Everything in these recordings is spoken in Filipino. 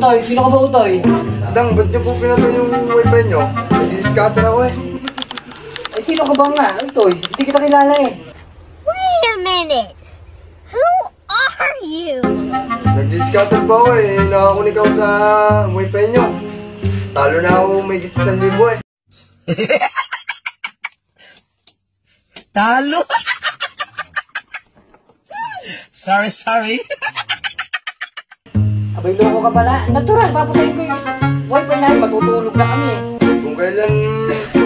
Utoy? Sino ka ba, Utoy? Dang, ba't niyo po pinatay yung wifi nyo? Nag-i-scatter ako eh. Ay, sino ka ba nga, Utoy? Hindi kita kilala eh. Wait a minute! Who are you? Nag-i-scatter pa ako eh. Nakakunik ako sa wifi nyo. Talo na ako may 1,000 eh. Talo? Sorry. Abay, loko ka pala. Natural, papatayin ko yung wifi namin. Matutulog na kami eh. Kung kailan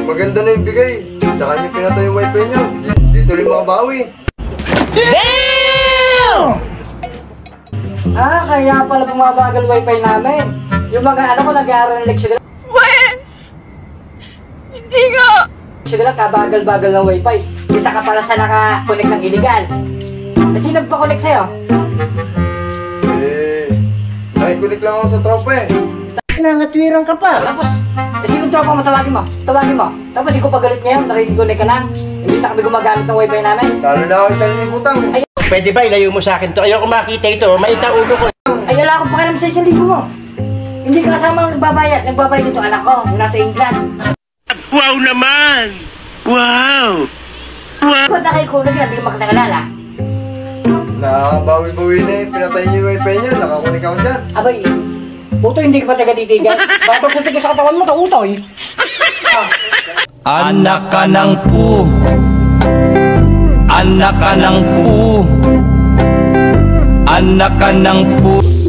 maganda na yung bigay, tsaka nyo pinatay yung wifi nyo. Dito rin makabawi. Damn! Ah, kaya pala bumabagal wifi namin. Yung mga anak ko nag-aaral ng leksyon. When? Hindi nga! Leksyon lang, kabagal-bagal ng wifi. Isa ka pala sa naka-connect ng illegal. Sino nagpa-connect sa'yo? Nakikunik lang ako sa tropa eh. Nangatwirang ka pa. Tapos, sinong tropa mo? Tawagin mo. Tapos ikaw pagalit ngayon, nakikiconnect ka lang. Imbis na kami gumagamit ng wifi namin. Talo na ako 1,000 utang. Pwede ba ilayo mo sa akin to? Ayoko makita ito. May ulo ko. Ay, wala akong pakialam sa 1,000 mo. Hindi ka kasama ang nagbabayad. Nagbabayad ito anak ko, yung nasa England. Wow naman! Wow! Ba't nakikunik na, hindi ka makakalala? Nakakabawi-bawi na eh. Pinatay niyo yung wifi niya. Nakakunik ako dyan. Abay, Utoy, hindi ka pa taga-titigan. Bakit pagpunti ka sa katawan mo, Utoy? Anak ka ng pu. Anak ka ng pu. Anak ka ng pu.